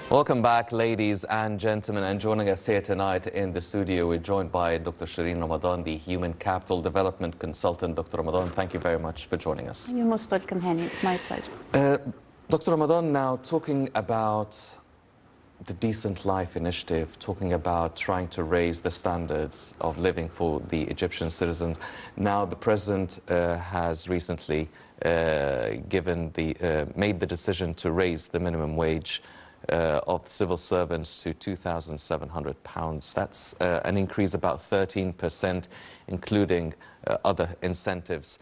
Welcome back, ladies and gentlemen, and joining us here tonight in the studio, we're joined by Dr. Shireen Ramadan, the Human Capital Development Consultant. Dr. Ramadan, thank you very much for joining us. You're most welcome, Hani. It's my pleasure. Dr. Ramadan, now talking about the Decent Life Initiative, talking about trying to raise the standards of living for the Egyptian citizens. Now, the President has recently made the decision to raise the minimum wage of civil servants to £2,700. That's an increase about 13%, including other incentives,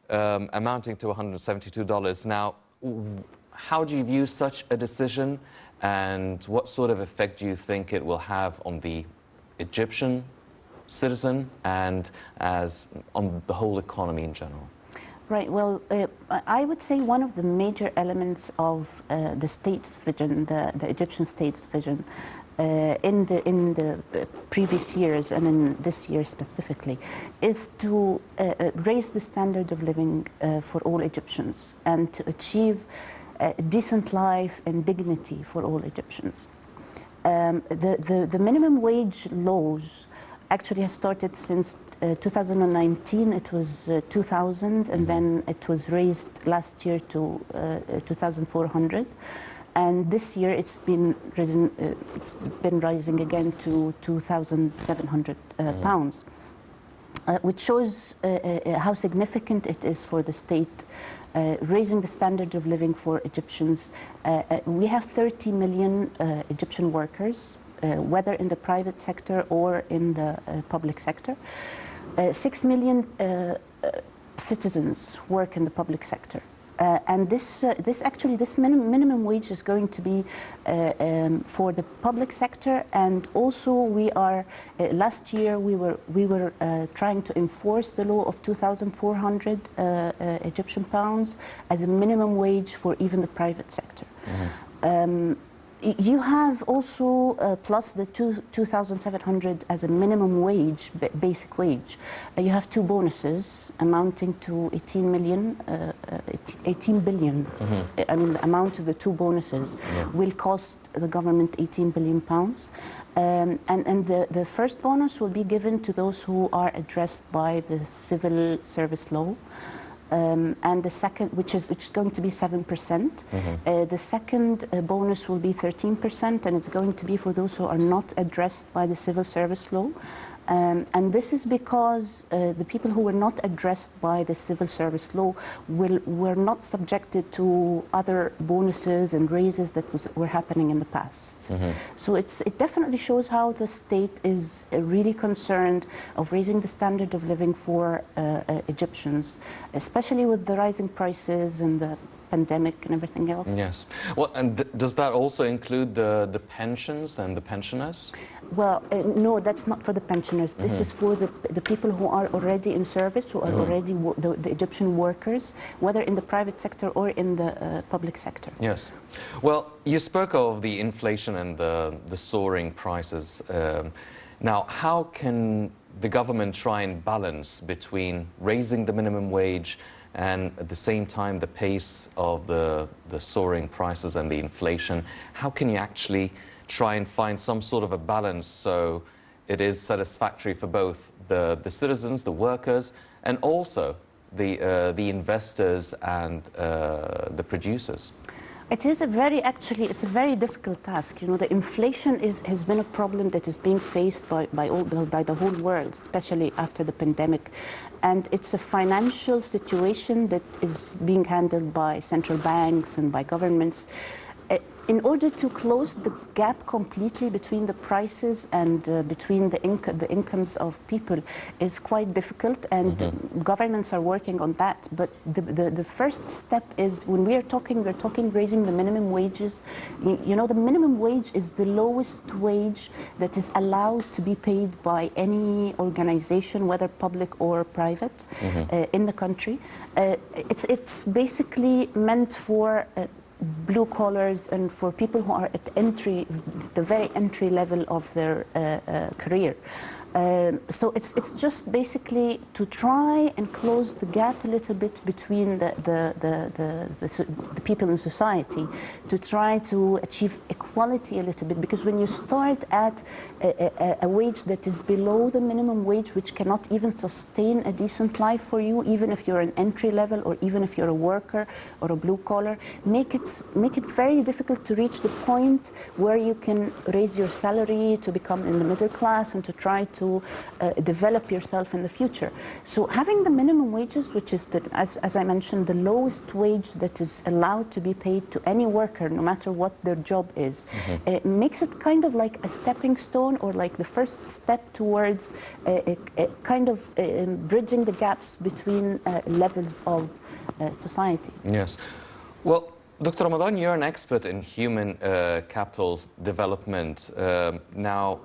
amounting to $172. Now, how do you view such a decision, and what sort of effect do you think it will have on the Egyptian citizen and on the whole economy in general? Right. Well, I would say one of the major elements of the state's vision, the Egyptian state's vision, in the previous years and in this year specifically, is to raise the standard of living for all Egyptians and to achieve a decent life and dignity for all Egyptians. The minimum wage laws actually has started since 2019. It was 2,000, and then it was raised last year to 2,400, and this year it's been rising again to 2,700 pounds, which shows how significant it is for the state raising the standard of living for Egyptians. We have 30 million Egyptian workers, whether in the private sector or in the public sector. 6 million citizens work in the public sector. And this minimum wage is going to be for the public sector, and also we are last year we were trying to enforce the law of 2,400 Egyptian pounds as a minimum wage for even the private sector. Mm-hmm. You have also, plus the 2,700 as a minimum wage, basic wage, you have two bonuses amounting to 18 billion. Mm-hmm. I mean, the amount of the two bonuses will cost the government 18 billion pounds. And the first bonus will be given to those who are addressed by the civil service law. And the second, which is going to be 7%. Mm-hmm. The second bonus will be 13%, and it's going to be for those who are not addressed by the civil service law. And this is because the people who were not addressed by the civil service law were not subjected to other bonuses and raises that were happening in the past. Mm-hmm. So it definitely shows how the state is really concerned of raising the standard of living for Egyptians, especially with the rising prices and the pandemic and everything else. Yes. Well, and does that also include the pensions and the pensioners? Well, no, that's not for the pensioners. This is for the people who are already in service, who are already the Egyptian workers, whether in the private sector or in the public sector. Yes. Well, you spoke of the inflation and the soaring prices. Now, how can the government try and balance between raising the minimum wage and at the same time the pace of the soaring prices and the inflation? How can you actually try and find some sort of a balance so it is satisfactory for both the citizens, the workers, and also the investors and the producers? It is it's a very difficult task. You know, the inflation has been a problem that is being faced by the whole world, especially after the pandemic. And it's a financial situation that is being handled by central banks and by governments. In order to close the gap completely between the prices and between the incomes of people is quite difficult, and governments are working on that. But the first step is, when we're talking raising the minimum wages. You know, the minimum wage is the lowest wage that is allowed to be paid by any organization, whether public or private, in the country. It's basically meant for blue collars and for people who are at the very entry level of their career. So it's just basically to try and close the gap a little bit between the people in society, to try to achieve equality a little bit, because when you start at a wage that is below the minimum wage, which cannot even sustain a decent life for you, even if you're an entry level or even if you're a worker or a blue collar, make it very difficult to reach the point where you can raise your salary to become in the middle class and to try to develop yourself in the future. So having the minimum wages, which is, as I mentioned, the lowest wage that is allowed to be paid to any worker, no matter what their job is, makes it kind of like a stepping stone, or like the first step towards kind of bridging the gaps between levels of society. Yes. Well, Dr. Ramadan, you're an expert in human capital development. Now,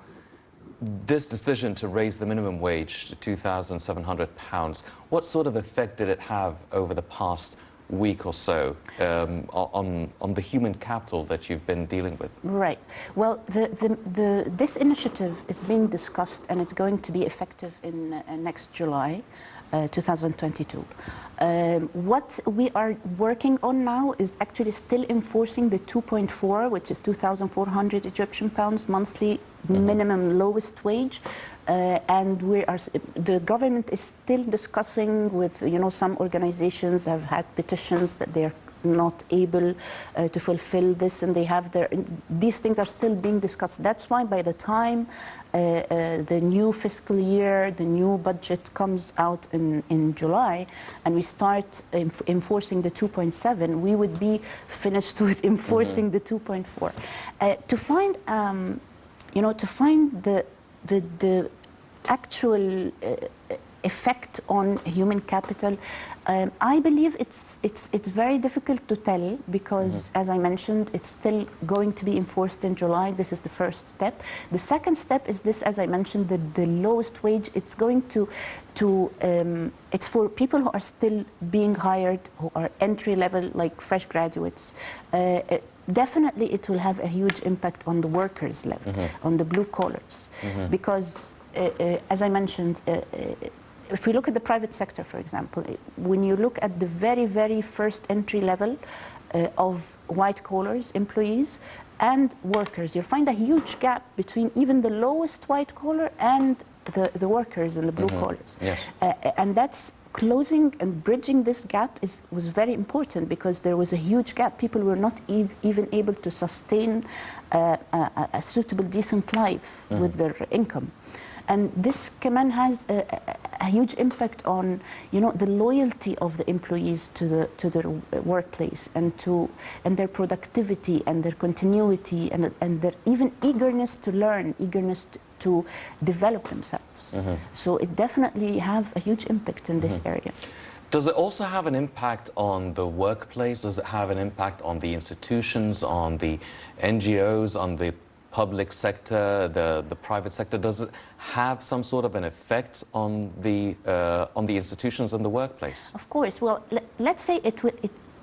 this decision to raise the minimum wage to £2,700, what sort of effect did it have over the past week or so on the human capital that you've been dealing with? Right. Well, this initiative is being discussed and it's going to be effective in next July. 2022. What we are working on now is actually still enforcing the 2.4, which is 2,400 Egyptian pounds monthly minimum lowest wage. And the government is still discussing with, some organizations have had petitions that they're not able to fulfill this, and these things are still being discussed. That's why by the time the new fiscal year, the new budget comes out in July, and we start enforcing the 2.7, we would be finished with enforcing the 2.4. To find the actual effect on human capital, I believe it's very difficult to tell, because as I mentioned, it's still going to be enforced in July. This is the first step. The second step is this, as I mentioned, the lowest wage. It's going it's for people who are still being hired, who are entry level, like fresh graduates. Definitely it will have a huge impact on the workers level, on the blue collars, because as I mentioned, if we look at the private sector, for example, when you look at the very, very first entry level of white collars employees and workers, you'll find a huge gap between even the lowest white collar and the workers and the blue collars. Yes. And that's closing and bridging this gap was very important, because there was a huge gap. People were not even able to sustain a suitable, decent life with their income. And this command has a huge impact on, the loyalty of the employees to their workplace, and their productivity and their continuity, and their even eagerness to learn, eagerness to develop themselves. So it definitely have a huge impact in this area. Does it also have an impact on the workplace? Does it have an impact on the institutions, on the NGOs, on the public sector, the private sector? Does it have some sort of an effect on the institutions and the workplace? Of course. Well, let's say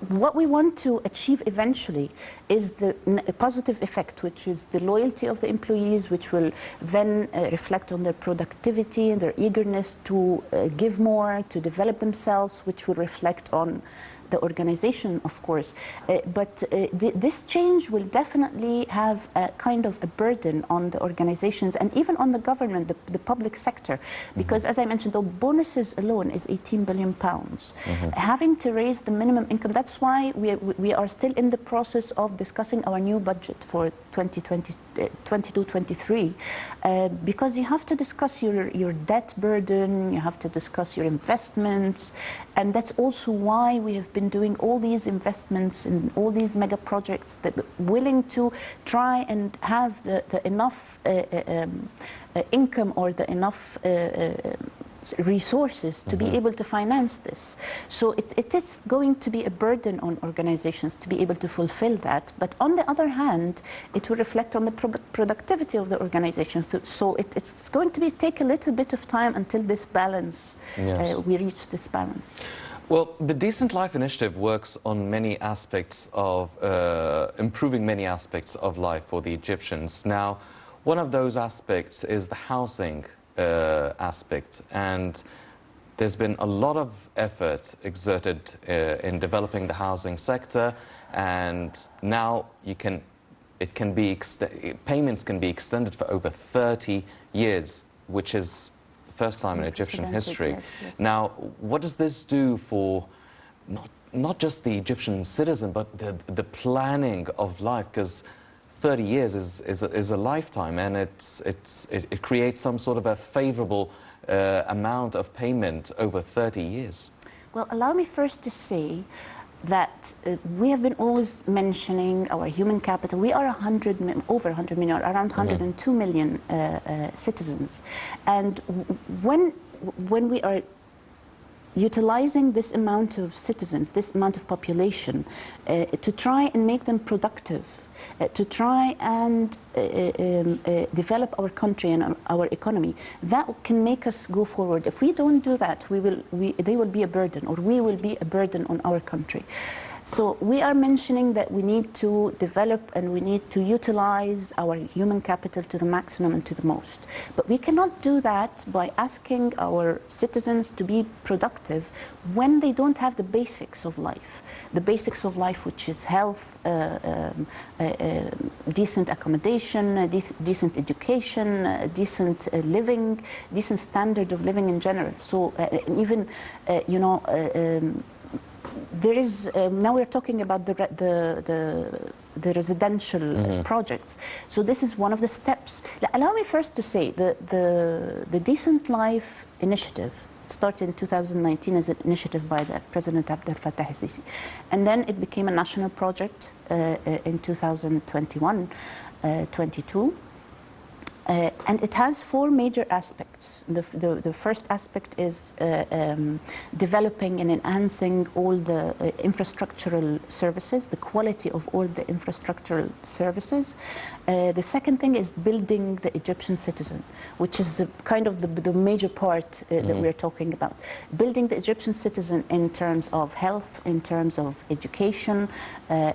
what we want to achieve eventually is the positive effect, which is the loyalty of the employees, which will then reflect on their productivity and their eagerness to give more, to develop themselves, which will reflect on the organization, of course. But this change will definitely have a kind of a burden on the organizations and even on the government, the public sector. Because as I mentioned, the bonuses alone is £18 billion. Having to raise the minimum income, that's why we are still in the process of discussing our new budget for 2022-23, because you have to discuss your debt burden, you have to discuss your investments, and that's also why we have been doing all these investments in all these mega projects that willing to try and have the enough income or the enough resources to be able to finance this. So it is going to be a burden on organizations to be able to fulfill that. But on the other hand, it will reflect on the productivity of the organization. So it's going to take a little bit of time until this balance, we reach this balance. Well, the Decent Life Initiative works on many aspects of improving many aspects of life for the Egyptians. Now, one of those aspects is the housing aspect, and there's been a lot of effort exerted in developing the housing sector, and now payments can be extended for over 30 years, which is the first time in Egyptian history. Yes, yes. Now, what does this do for not just the Egyptian citizen, but the planning of life? Because 30 years is a lifetime, and it creates some sort of a favorable amount of payment over 30 years. Well, allow me first to say that we have been always mentioning our human capital. We are over 100 million, around 102 million citizens. And when we are utilizing this amount of citizens, this amount of population, to try and make them productive, to try and develop our country and our economy, that can make us go forward. If we don't do that, they will be a burden, or we will be a burden on our country. So we are mentioning that we need to develop and we need to utilize our human capital to the maximum and to the most. But we cannot do that by asking our citizens to be productive when they don't have the basics of life. The basics of life, which is health, decent accommodation, decent education, decent living, decent standard of living in general. So even, there is now we're talking about the residential projects. So this is one of the steps. Allow me first to say the Decent Life Initiative. It started in 2019 as an initiative by the President Abdel Fattah el-Sisi, and then it became a national project in 2021-22. And it has four major aspects. The first aspect is developing and enhancing all the infrastructural services, the quality of all the infrastructural services. The second thing is building the Egyptian citizen, which is kind of the major part that we're talking about. Building the Egyptian citizen in terms of health, in terms of education,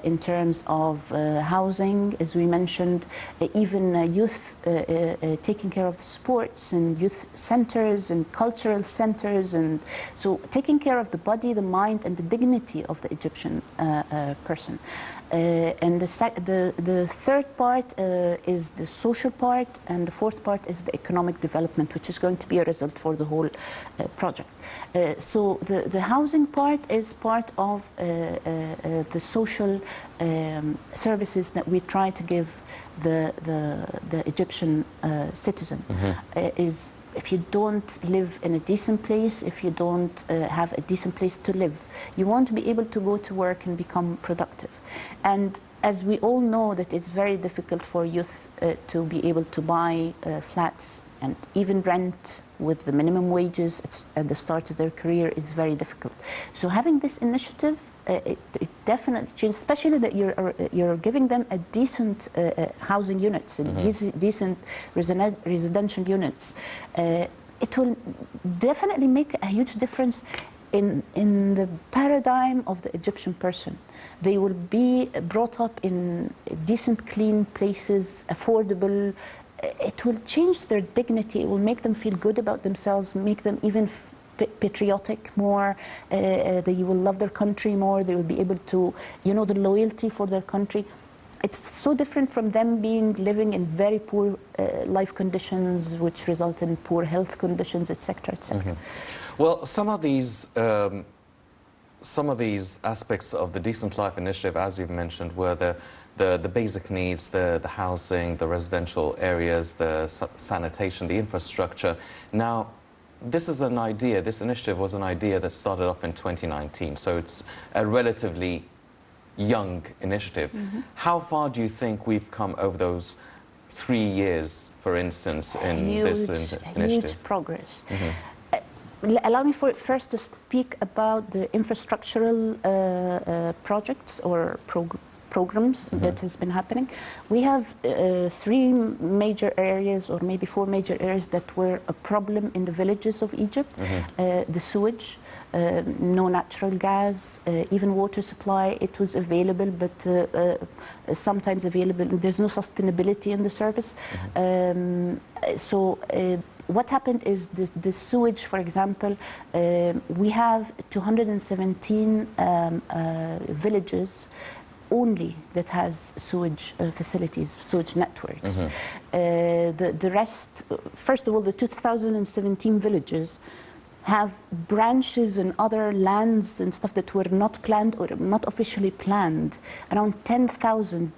in terms of housing, as we mentioned, even youth, taking care of the sports and youth centers and cultural centers, and so taking care of the body, the mind, and the dignity of the Egyptian person. And the third part is the social part, and the fourth part is the economic development, which is going to be a result for the whole project. So the housing part is part of the social services that we try to give the Egyptian citizen. Is if you don't live in a decent place, if you don't have a decent place to live, you won't be able to go to work and become productive. And as we all know, that it's very difficult for youth to be able to buy flats, and even rent with the minimum wages at the start of their career is very difficult. So having this initiative, it definitely changes, especially that you're giving them a decent housing units and decent residential units. It will definitely make a huge difference in the paradigm of the Egyptian person. They will be brought up in decent, clean places, affordable. It will change their dignity. It will make them feel good about themselves, make them even patriotic more. They will love their country more. They will be able to, the loyalty for their country. It's so different from them living in very poor life conditions, which result in poor health conditions, etc., etc. Well, some of these aspects of the Decent Life Initiative, as you've mentioned, were the basic needs, the housing, the residential areas, the sanitation, the infrastructure. Now, this initiative was an idea that started off in 2019, so it's a relatively young initiative. How far do you think we've come over those 3 years, for instance, in this initiative? Huge progress. Allow me first to speak about the infrastructural projects or programs that has been happening. We have 3 major areas, or maybe 4 major areas, that were a problem in the villages of Egypt. The sewage, no natural gas, even water supply. It was available, but sometimes available. There's no sustainability in the service. So what happened is the sewage, for example, we have 217 villages only that has sewage facilities, sewage networks. The rest, first of all, the 2017 villages have branches and other lands and stuff that were not planned or not officially planned, around 10,000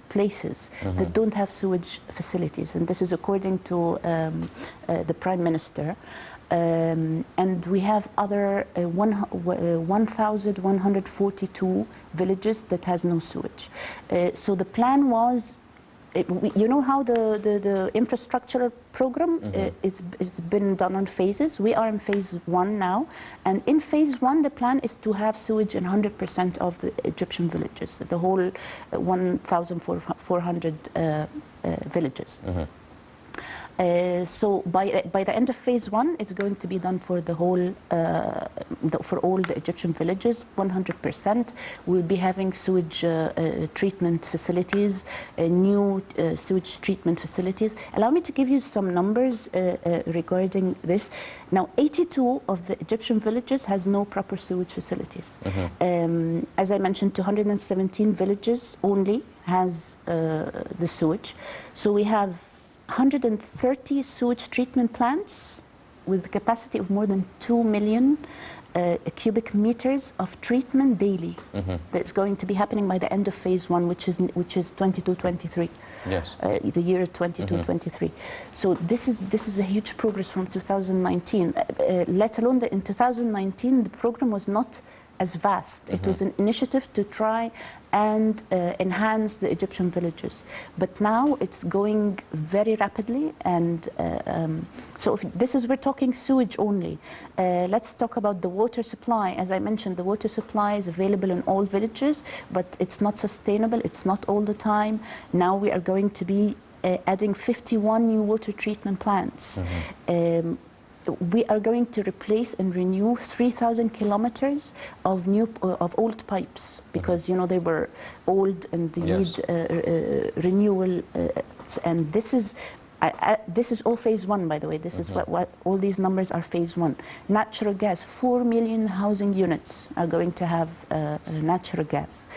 places that don't have sewage facilities. And this is according to the Prime Minister. And we have other 1,142 villages that has no sewage. So the plan was, you know how the infrastructure program is been done on phases. We are in phase 1 now, and in phase 1 the plan is to have sewage in 100% of the Egyptian villages, the whole 1,400 villages. So by the end of phase 1, it's going to be done for the whole, for all the Egyptian villages, 100%. We'll be having sewage treatment facilities, new sewage treatment facilities. Allow me to give you some numbers regarding this. Now, 82 of the Egyptian villages has no proper sewage facilities. As I mentioned, 217 villages only has the sewage. So we have 130 sewage treatment plants with a capacity of more than 2 million cubic meters of treatment daily. That's going to be happening by the end of phase 1, which is 22-23. Yes. The year 22-23. So this is a huge progress from 2019. Let alone that in 2019 the program was not as vast. It was an initiative to try and enhance the Egyptian villages. But now it's going very rapidly, and so if this is, we're talking sewage only. Let's talk about the water supply. As I mentioned, the water supply is available in all villages, but it's not sustainable, it's not all the time. Now we are going to be adding 51 new water treatment plants. We are going to replace and renew 3,000 kilometers of old pipes, because you know they were old and they need renewal. And this is all phase 1, by the way. This is what all these numbers are phase 1. Natural gas, 4 million housing units are going to have natural gas.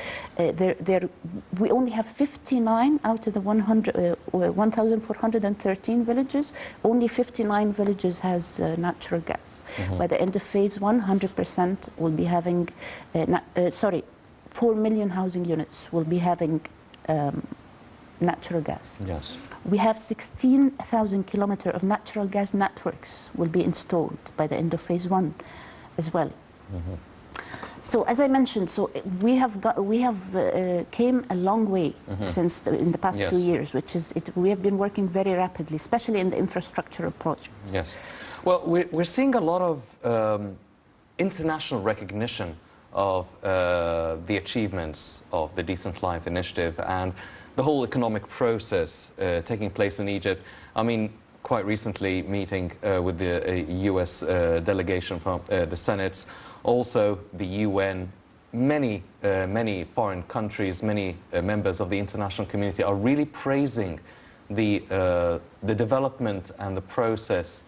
We only have 59 out of the 1,413 villages. Only 59 villages has natural gas. By the end of phase 1, 100% will be having, 4 million housing units will be having natural gas. Yes. We have 16,000 kilometers of natural gas networks will be installed by the end of phase 1 as well. So as I mentioned, so we have came a long way since in the past 2 years, which is we have been working very rapidly, especially in the infrastructural projects. Yes. Well, we're seeing a lot of international recognition of the achievements of the Decent Life Initiative and the whole economic process taking place in Egypt. I mean, quite recently meeting with the US delegation from the Senate, also the UN, many foreign countries, many members of the international community are really praising the development and the process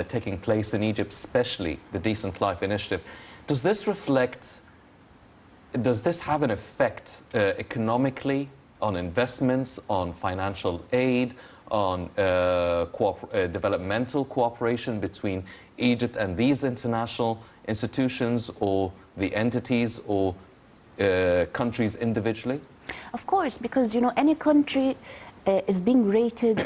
taking place in Egypt, especially the Decent Life Initiative. Does this have an effect economically on investments, on financial aid, on developmental cooperation between Egypt and these international institutions or the entities or countries individually? Of course, because you know any country is being rated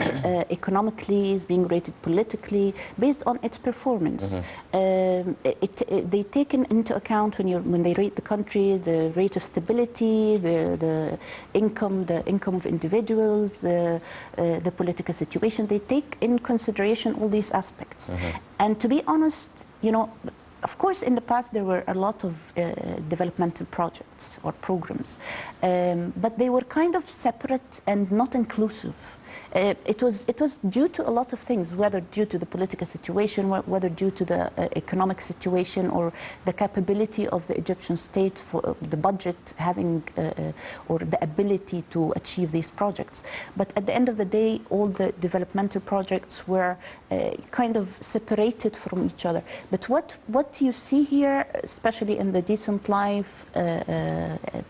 economically, is being rated politically based on its performance. They take into account when they rate the country the rate of stability, the income of individuals, the political situation. They take in consideration all these aspects. And to be honest, you know, Of course, in the past there were a lot of developmental projects or programs, but they were kind of separate and not inclusive. It was due to a lot of things, whether due to the political situation, whether due to the economic situation, or the capability of the Egyptian state for the budget having or the ability to achieve these projects. But at the end of the day, all the developmental projects were kind of separated from each other. But what you see here, especially in the Decent Life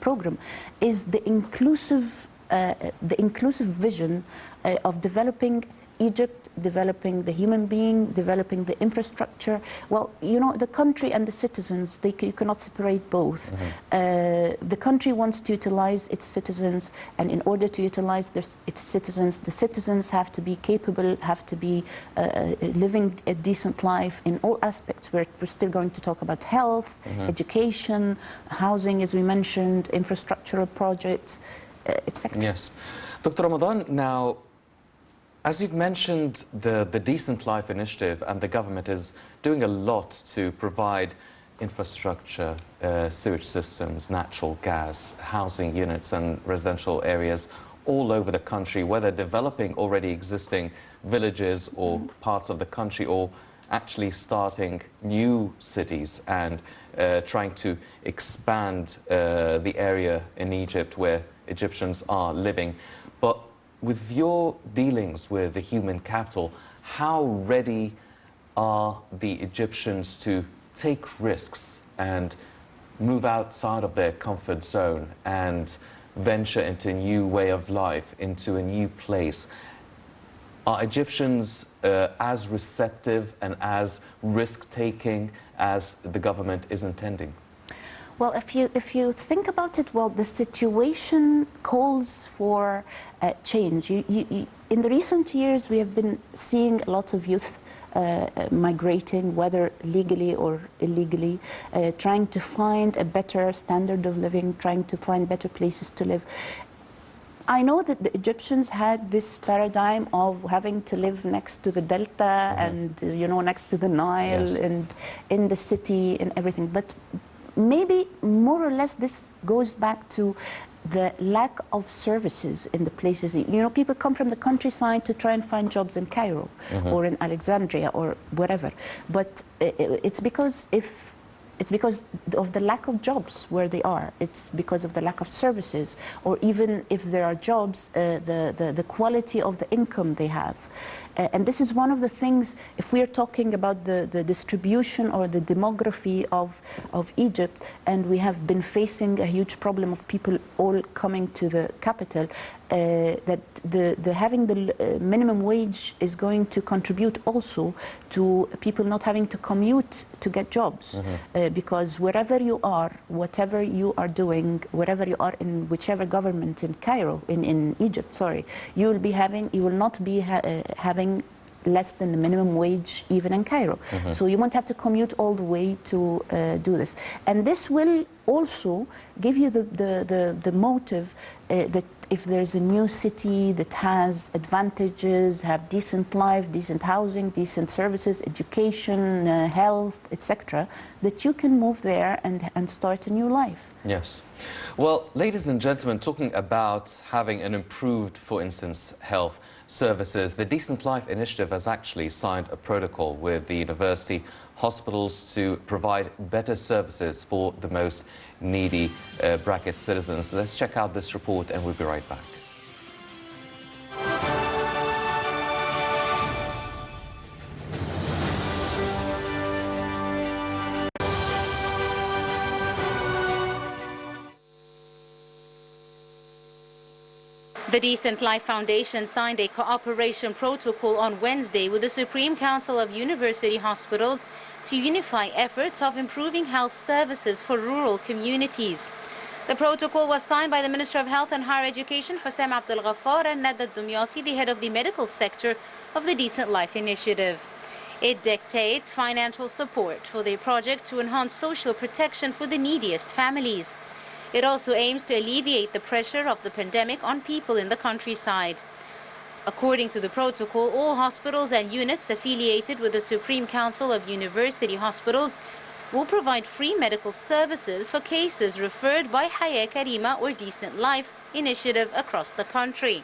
program, is the inclusive vision of developing Egypt, developing the human being, developing the infrastructure. Well, you know, the country and the citizens, you cannot separate both. The country wants to utilize its citizens, and in order to utilize its citizens, the citizens have to be capable, have to be living a decent life in all aspects. We're still going to talk about health, education, housing, as we mentioned, infrastructural projects, etc. Yes. Dr. Ramadan, now, as you've mentioned, the Decent Life Initiative and the government is doing a lot to provide infrastructure, sewage systems, natural gas, housing units and residential areas all over the country, whether developing already existing villages or parts of the country, or actually starting new cities and trying to expand the area in Egypt where Egyptians are living. But with your dealings with the human capital, how ready are the Egyptians to take risks and move outside of their comfort zone and venture into a new way of life, into a new place? Are Egyptians as receptive and as risk-taking as the government is intending? Well, if you think about it, well, the situation calls for change. In the recent years, we have been seeing a lot of youth migrating, whether legally or illegally, trying to find a better standard of living, trying to find better places to live. I know that the Egyptians had this paradigm of having to live next to the Delta and, you know, next to the Nile and in the city and everything. But maybe more or less this goes back to the lack of services in the places. You know, people come from the countryside to try and find jobs in Cairo or in Alexandria or wherever. But it's because of the lack of jobs where they are. It's because of the lack of services, or even if there are jobs, the quality of the income they have. And this is one of the things, if we are talking about the distribution or the demography of Egypt, and we have been facing a huge problem of people all coming to the capital, that having the minimum wage is going to contribute also to people not having to commute to get jobs. Because wherever you are, whatever you are doing, wherever you are in whichever government in Cairo, in Egypt, sorry, you will not be having less than the minimum wage even in Cairo. So you won't have to commute all the way to do this. And this will also give you the motive that if there's a new city that has advantages, have decent life, decent housing, decent services, education, health, etc., that you can move there and start a new life. Yes. Well, ladies and gentlemen, talking about having an improved, for instance, health services, the Decent Life Initiative has actually signed a protocol with the university hospitals to provide better services for the most needy bracket citizens. Let's check out this report and we'll be right back. The Decent Life Foundation signed a cooperation protocol on Wednesday with the Supreme Council of University Hospitals to unify efforts of improving health services for rural communities. The protocol was signed by the Minister of Health and Higher Education, Hossein Abdel Ghaffar, and Nada Dumyati, the head of the medical sector of the Decent Life Initiative. It dictates financial support for the project to enhance social protection for the neediest families. It also aims to alleviate the pressure of the pandemic on people in the countryside. According to the protocol, all hospitals and units affiliated with the Supreme Council of University Hospitals will provide free medical services for cases referred by Haya Karima or Decent Life initiative across the country.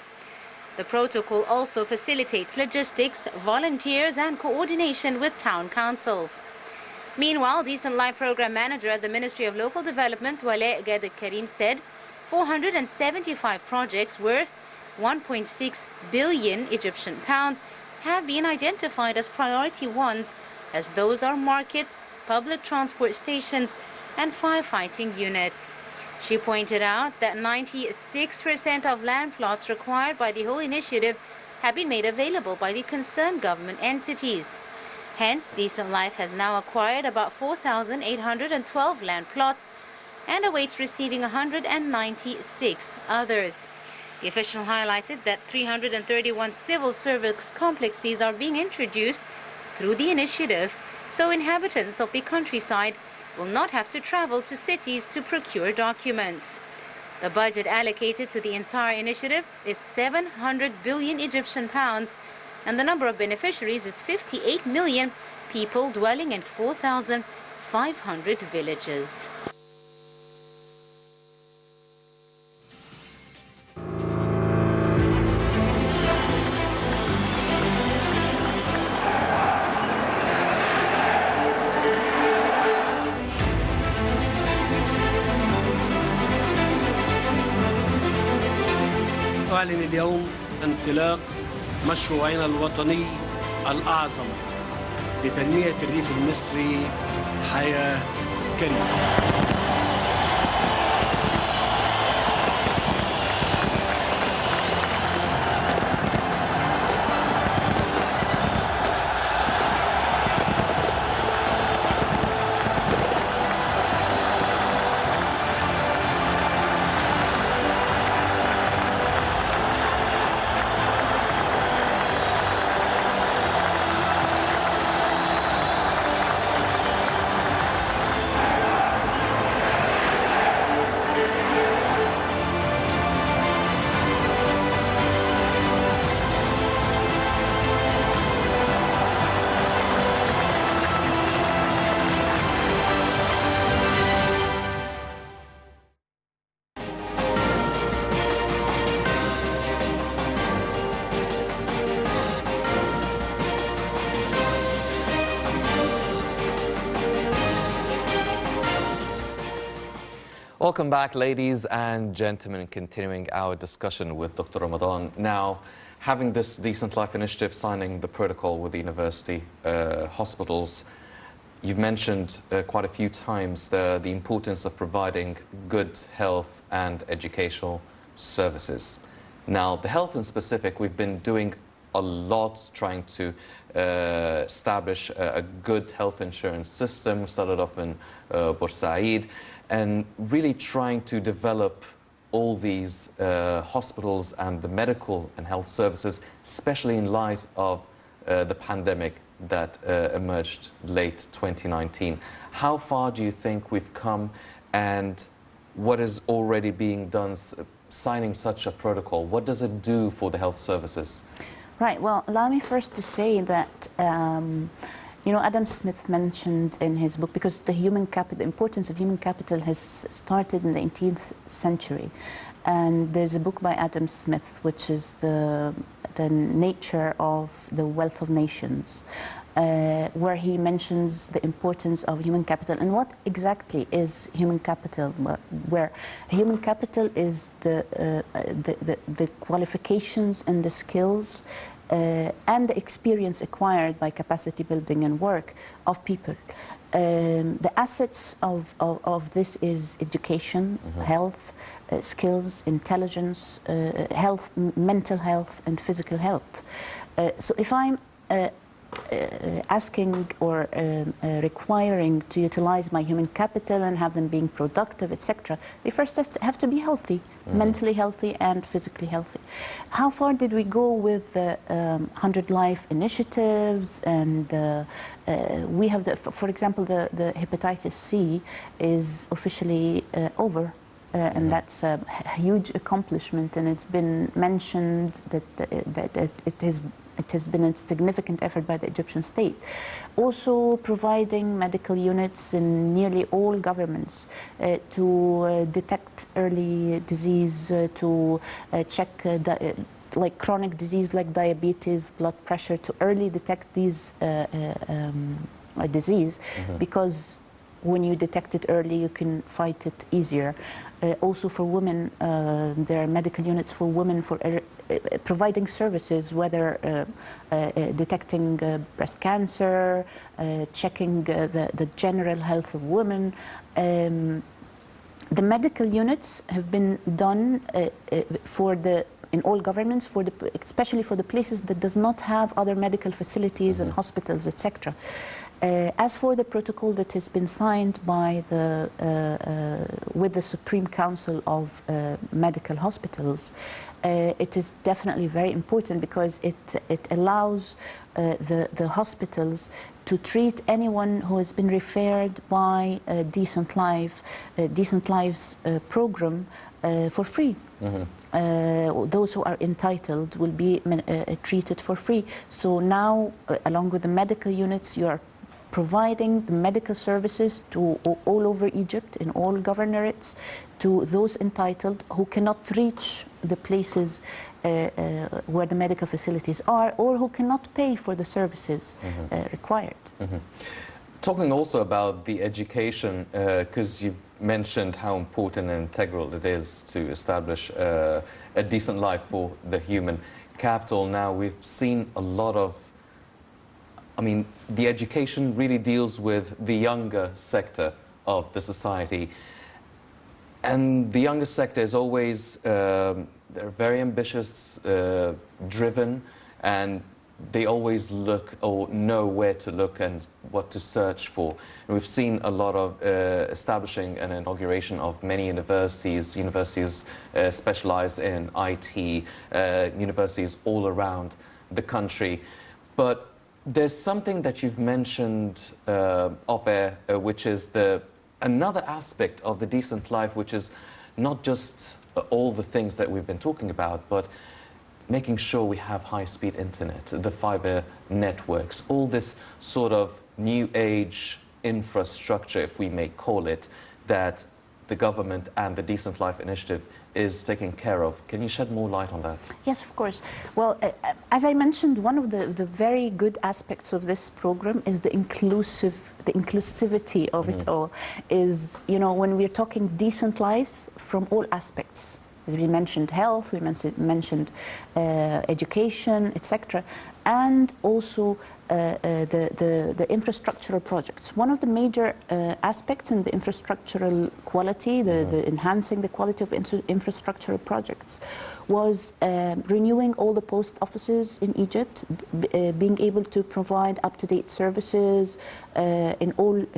The protocol also facilitates logistics, volunteers and coordination with town councils. Meanwhile, Decent Life Program Manager at the Ministry of Local Development, Wale Gad Karim, said 475 projects worth 1.6 billion Egyptian pounds have been identified as priority ones, as those are markets, public transport stations and firefighting units. She pointed out that 96% of land plots required by the whole initiative have been made available by the concerned government entities. Hence, Decent Life has now acquired about 4,812 land plots and awaits receiving 196 others. The official highlighted that 331 civil service complexes are being introduced through the initiative, so inhabitants of the countryside will not have to travel to cities to procure documents. The budget allocated to the entire initiative is 700 billion Egyptian pounds, and the number of beneficiaries is 58 million people dwelling in 4,500 villages. أعلن اليوم انطلاق مشروعنا الوطني الأعظم لتنمية الريف المصري، حياة كريمة. Welcome back, ladies and gentlemen, continuing our discussion with Dr. Ramadan. Now, having this Decent Life initiative, signing the protocol with the university hospitals, you've mentioned quite a few times the importance of providing good health and educational services. Now, the health in specific, we've been doing a lot trying to establish a good health insurance system. We started off in Bursaid, and really trying to develop all these hospitals and the medical and health services, especially in light of the pandemic that emerged late 2019. How far do you think we've come, and what is already being done, signing such a protocol? What does it do for the health services? Right, well, allow me first to say that you know, Adam Smith mentioned in his book, because the importance of human capital has started in the 18th century. And there's a book by Adam Smith, which is the nature of the wealth of nations, where he mentions the importance of human capital. And what exactly is human capital? Where human capital is the qualifications and the skills and the experience acquired by capacity building and work of people. The assets of this is education, health, skills, intelligence, health, mental health, and physical health. So if I'm asking or requiring to utilize my human capital and have them being productive, etc., they first have to be healthy, mentally healthy and physically healthy. How far did we go with the 100 Life initiatives? And we have, for example, the hepatitis C is officially over. And that's a huge accomplishment, and it's been mentioned that it has It has been a significant effort by the Egyptian state. Also providing medical units in nearly all governments to detect early disease, to check like chronic disease like diabetes, blood pressure, to early detect these disease, because when you detect it early, you can fight it easier. Also for women, there are medical units for women for providing services, whether detecting breast cancer, checking the general health of women. The medical units have been done in all governments, especially for the places that does not have other medical facilities and hospitals, etc. As for the protocol that has been signed by with the Supreme Council of Medical Hospitals, it is definitely very important because it allows the hospitals to treat anyone who has been referred by a Decent Lives program for free. Those who are entitled will be treated for free. So now, along with the medical units, you are providing the medical services to all over Egypt, in all governorates, to those entitled who cannot reach the places where the medical facilities are, or who cannot pay for the services required. Talking also about the education, because you've mentioned how important and integral it is to establish a decent life for the human capital. Now, we've seen a lot of, the education really deals with the younger sector of the society. And the younger sector is always, they're very ambitious, driven, and they always look or know where to look and what to search for. And we've seen a lot of establishing an inauguration of many universities. Universities specialize in IT, universities all around the country. But there's something that you've mentioned off air, which is another aspect of the decent life, which is not just all the things that we've been talking about, but making sure we have high-speed internet, the fiber networks, all this sort of new age infrastructure, if we may call it, that the government and the Decent Life Initiative is taking care of. Can you shed more light on that? Yes, of course. Well, as I mentioned, one of the very good aspects of this program is the inclusivity of it all. Is, when we're talking decent lives from all aspects. As we mentioned health, we mentioned education, etc., and also the infrastructural projects. One of the major aspects in the infrastructural quality, the enhancing the quality of infrastructural projects, was renewing all the post offices in Egypt, being able to provide up-to-date services in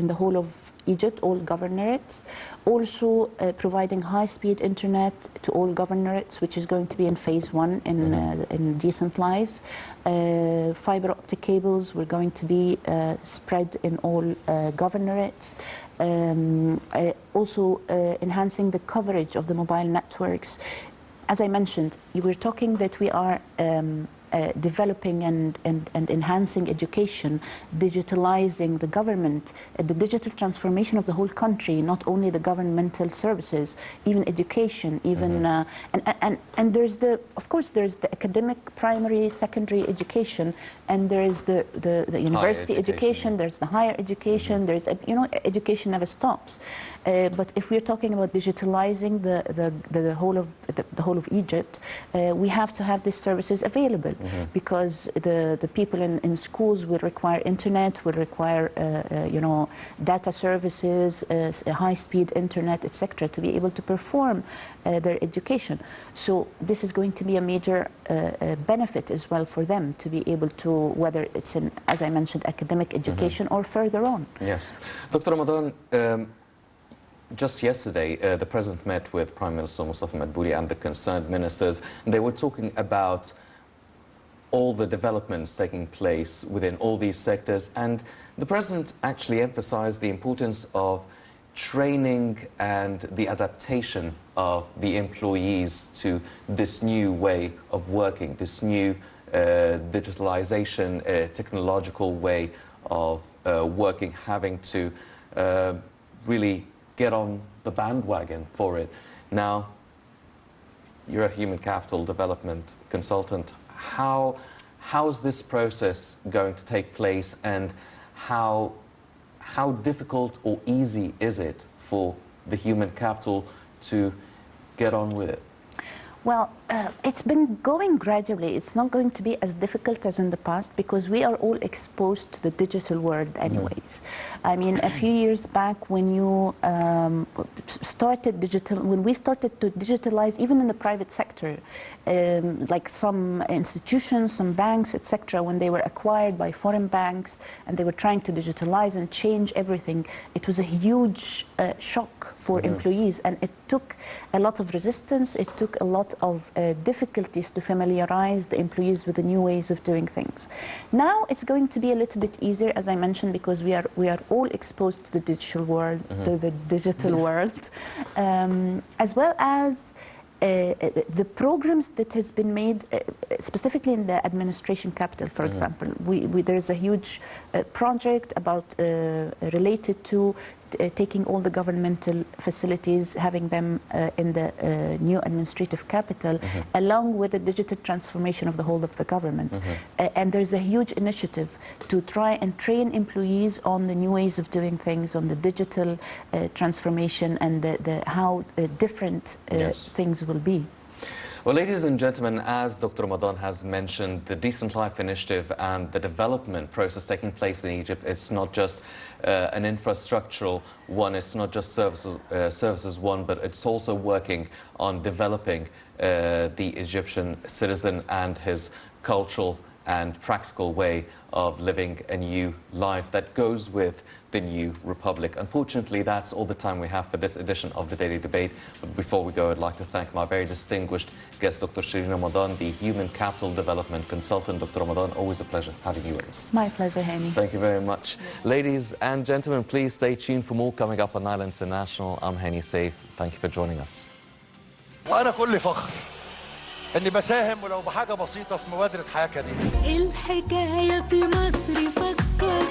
the whole of Egypt, all governorates. Also providing high-speed internet to all governorates, which is going to be in phase 1 in Decent Lives. Fiber optic cables were going to be spread in all governorates. Also enhancing the coverage of the mobile networks. As I mentioned, you were talking that we are developing and enhancing education, digitalizing the government, the digital transformation of the whole country, not only the governmental services, even education, even and there's of course there's the academic primary, secondary education, and there is the university education, there's the higher education, there's education never stops. But if we're talking about digitalizing the whole of Egypt, we have to have these services available. Because the people in schools will require internet, will require data services, high-speed internet, etc., to be able to perform their education. So this is going to be a major benefit as well for them to be able to, whether it's in, as I mentioned, academic education or further on. Yes. Dr. Ramadan, just yesterday, the President met with Prime Minister Mustafa Madbouli and the concerned ministers, and they were talking about all the developments taking place within all these sectors. And the President actually emphasized the importance of training and the adaptation of the employees to this new way of working, this new digitalization, technological way of working, having to really get on the bandwagon for it. Now, you're a human capital development consultant. How's this process going to take place, and how difficult or easy is it for the human capital to get on with it? Well, it's been going gradually. It's not going to be as difficult as in the past because we are all exposed to the digital world anyways. I mean, a few years back when you when we started to digitalize, even in the private sector, like some institutions, some banks, etc., when they were acquired by foreign banks and they were trying to digitalize and change everything, it was a huge shock for employees, and it took a lot of resistance. It took a lot of difficulties to familiarize the employees with the new ways of doing things. Now it's going to be a little bit easier, as I mentioned, because we are all exposed to the digital world, world, as well as the programs that has been made, specifically in the administration capital, for example. There is a huge project about related to taking all the governmental facilities, having them in the new administrative capital, along with the digital transformation of the whole of the government. And there's a huge initiative to try and train employees on the new ways of doing things, on the digital transformation, and how different things will be. Well, ladies and gentlemen, as Dr. Ramadan has mentioned, the Decent Life Initiative and the development process taking place in Egypt, it's not just an infrastructural one, it's not just services one, but it's also working on developing the Egyptian citizen and his cultural and practical way of living a new life that goes with the new republic. Unfortunately, that's all the time we have for this edition of the Daily Debate. But before we go, I'd like to thank my very distinguished guest, Dr. Shireen Ramadan, the Human Capital Development Consultant. Dr. Ramadan, always a pleasure having you with us. My pleasure, Hani. Thank you very much. Ladies and gentlemen, please stay tuned for more coming up on Nile International. I'm Hani Saif. Thank you for joining us. وأنا كل فخر إني بساهم ولو بحاجة بسيطة في مبادرة حياة كريمة. الحكاية في مصر فكر